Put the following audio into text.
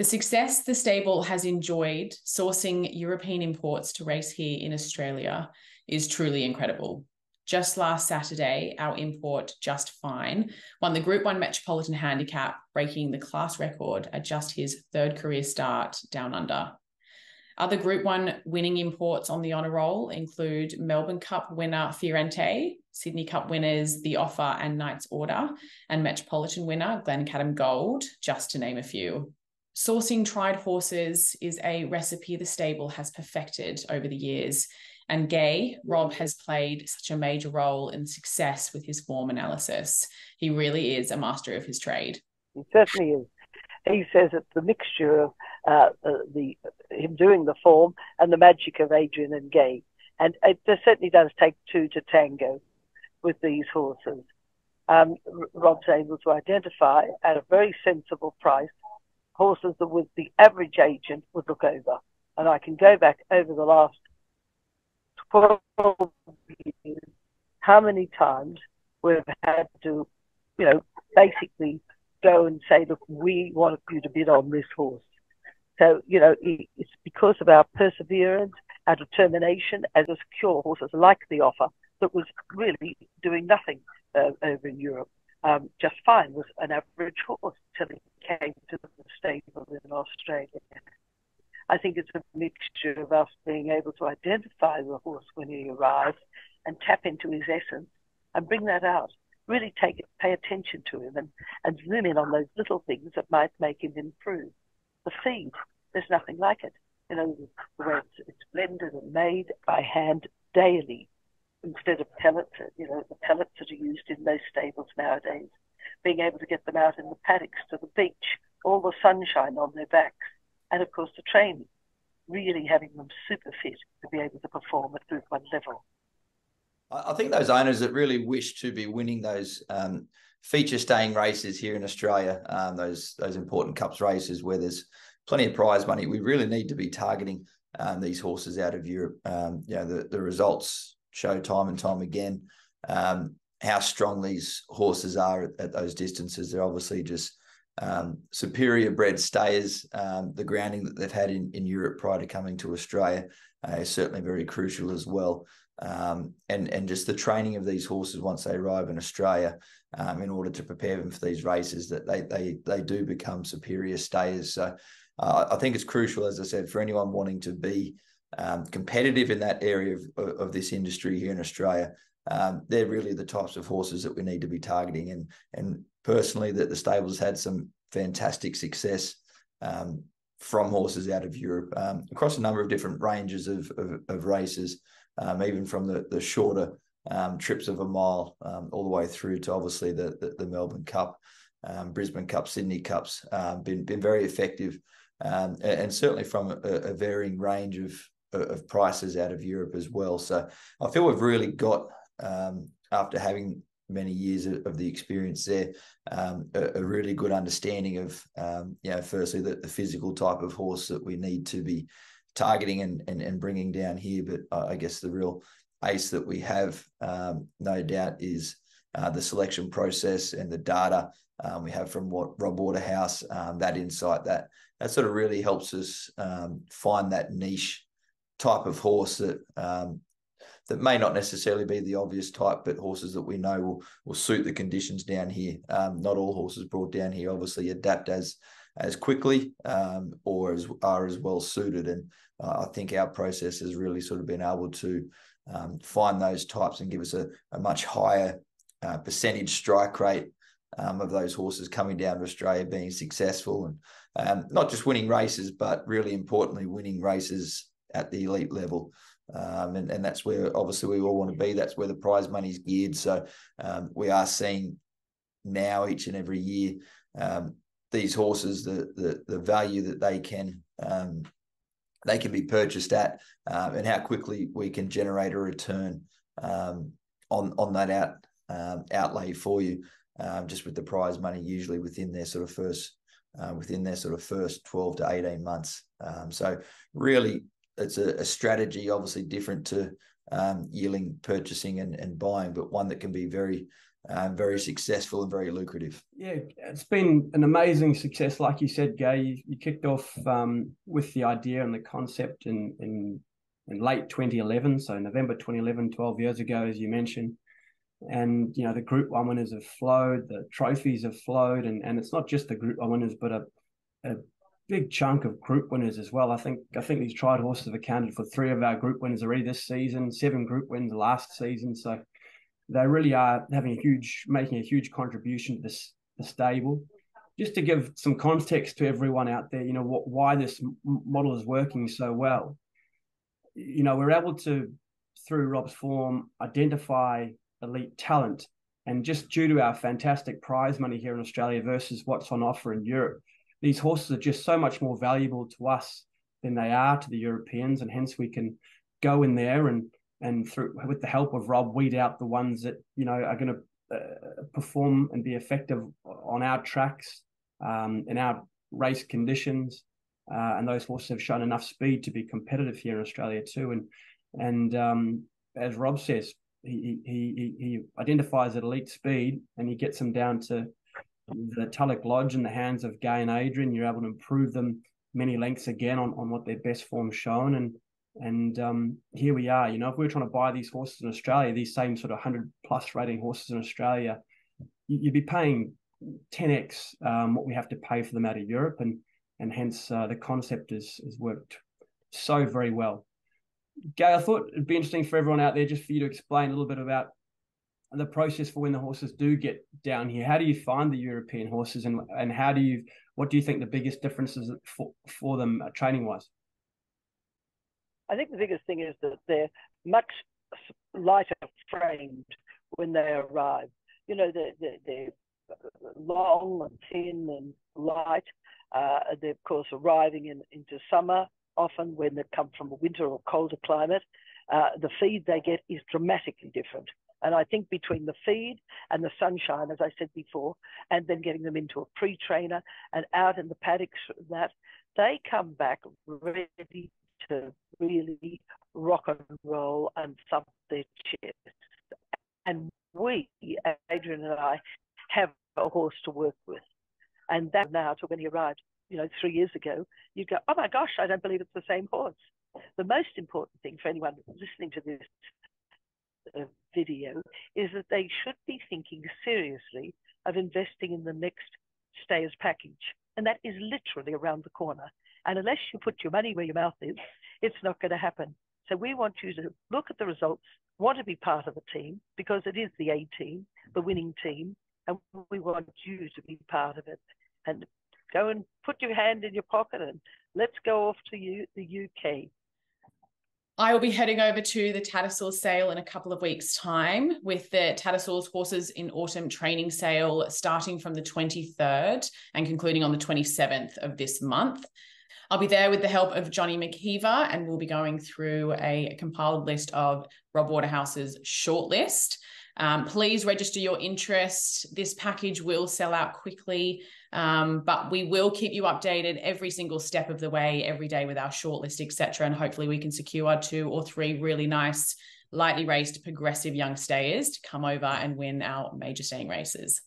The success the stable has enjoyed sourcing European imports to race here in Australia is truly incredible. Just last Saturday, our import, Just Fine, won the Group 1 Metropolitan Handicap, breaking the class record at just his third career start down under. Other Group 1 winning imports on the honour roll include Melbourne Cup winner Fiorente, Sydney Cup winners The Offer and Knight's Order, and Metropolitan winner Glencadam Gold, just to name a few. Sourcing tried horses is a recipe the stable has perfected over the years, and Rob has played such a major role in success with his form analysis. He really is a master of his trade. He certainly is. He says it's the mixture of him doing the form and the magic of Adrian and Gay. And it certainly does take two to tango with these horses. Rob's able to identify at a very sensible price horses that with the average agent would look over. And I can go back over the last 12 years, how many times we've had to, basically go and say, look, we want you to bid on this horse. So, it's because of our perseverance, our determination, as a secure horses like The Offer that was really doing nothing over in Europe. Just Fine was an average horse till he came to the stable in Australia. I think it's a mixture of us being able to identify the horse when he arrives and tap into his essence and bring that out. Really pay attention to him and zoom in on those little things that might make him improve. The feed, there's nothing like it. The way it's blended and made by hand daily instead of pellets. The pellets that are used in most stables nowadays. Being able to get them out in the paddocks to the beach, all the sunshine on their backs, and of course the training, really having them super fit to be able to perform at Group 1 level. I think those owners that really wish to be winning those feature-staying races here in Australia, those important Cups races where there's plenty of prize money, we really need to be targeting these horses out of Europe. The results show time and time again how strong these horses are at those distances. They're obviously just superior bred stayers. The grounding that they've had in Europe prior to coming to Australia is certainly very crucial as well. And just the training of these horses once they arrive in Australia, in order to prepare them for these races, that they do become superior stayers. So I think it's crucial, as I said, for anyone wanting to be competitive in that area of this industry here in Australia. They're really the types of horses that we need to be targeting. And personally, that the stables had some fantastic success from horses out of Europe across a number of different ranges of races. Even from the shorter trips of a mile all the way through to obviously the Melbourne Cup, Brisbane Cup, Sydney Cups, been very effective, and certainly from a varying range of prices out of Europe as well. So I feel we've really got, after having many years of the experience there, a really good understanding of, firstly the physical type of horse that we need to be targeting and bringing down here. But I guess the real ace that we have, no doubt, is the selection process and the data we have from Rob Waterhouse, that insight that sort of really helps us find that niche type of horse that may not necessarily be the obvious type, but horses that we know will suit the conditions down here. Not all horses brought down here obviously adapt as quickly or are as well suited. And I think our process has really sort of been able to find those types and give us a much higher percentage strike rate of those horses coming down to Australia being successful, and not just winning races, but really importantly winning races at the elite level. And that's where obviously we all want to be. That's where the prize money is geared. So we are seeing now each and every year these horses, the value that they can be purchased at, and how quickly we can generate a return on that outlay for you, just with the prize money usually within their sort of first 12 to 18 months. So really, it's a strategy, obviously different to yearling purchasing and buying, but one that can be very very successful and very lucrative. Yeah, it's been an amazing success. Like you said, Gay, you kicked off with the idea and the concept in late 2011, so November 2011, 12 years ago, as you mentioned. And, you know, the Group 1 winners have flowed, the trophies have flowed, and it's not just the Group 1 winners, but a big chunk of group winners as well. I think these tried horses have accounted for 3 of our group winners already this season, 7 group wins last season. So they really are making a huge contribution to the stable. Just to give some context to everyone out there, you know, why this model is working so well. You know, we're able to, through Rob's form, identify elite talent. And just due to our fantastic prize money here in Australia versus what's on offer in Europe, these horses are just so much more valuable to us than they are to the Europeans. And hence we can go in there and through, with the help of Rob, weed out the ones that, you know, are going to perform and be effective on our tracks, in our race conditions. And those horses have shown enough speed to be competitive here in Australia too. And as Rob says, he identifies at elite speed and he gets them down to the Tulloch Lodge in the hands of Gay and Adrian. You're able to improve them many lengths again on what their best form shown. And here we are. You know, if we were trying to buy these horses in Australia, these same sort of 100+ rating horses in Australia, you'd be paying 10x what we have to pay for them out of Europe, and hence the concept has worked so very well. Gay, I thought it'd be interesting for everyone out there just for you to explain a little bit about the process for when the horses do get down here. How do you find the European horses, and what do you think the biggest differences for them training wise? I think the biggest thing is that they're much lighter framed when they arrive. You know, they're long and thin and light. They're, of course, arriving into summer, often when they come from a winter or colder climate. The feed they get is dramatically different. And I think between the feed and the sunshine, as I said before, and then getting them into a pre-trainer and out in the paddocks, that they come back ready to really rock and roll and thump their chest. And we, Adrian and I, have a horse to work with. And that now, to when he arrived, you know, 3 years ago, you go, oh my gosh, I don't believe it's the same horse. The most important thing for anyone listening to this video is that they should be thinking seriously of investing in the next stayers package. And that is literally around the corner. And unless you put your money where your mouth is, it's not going to happen. So we want you to look at the results, want to be part of the team, because it is the A team, the winning team, and we want you to be part of it. And go and put your hand in your pocket and let's go off to the UK. I will be heading over to the Tattersalls sale in a couple of weeks' time, with the Tattersalls Horses in Autumn training sale starting from the 23rd and concluding on the 27th of this month. I'll be there with the help of Johnny McKeever, and we'll be going through a compiled list of Rob Waterhouse's shortlist. Please register your interest. This package will sell out quickly, but we will keep you updated every single step of the way, every day with our shortlist, etc. And hopefully we can secure 2 or 3 really nice, lightly raced, progressive young stayers to come over and win our major staying races.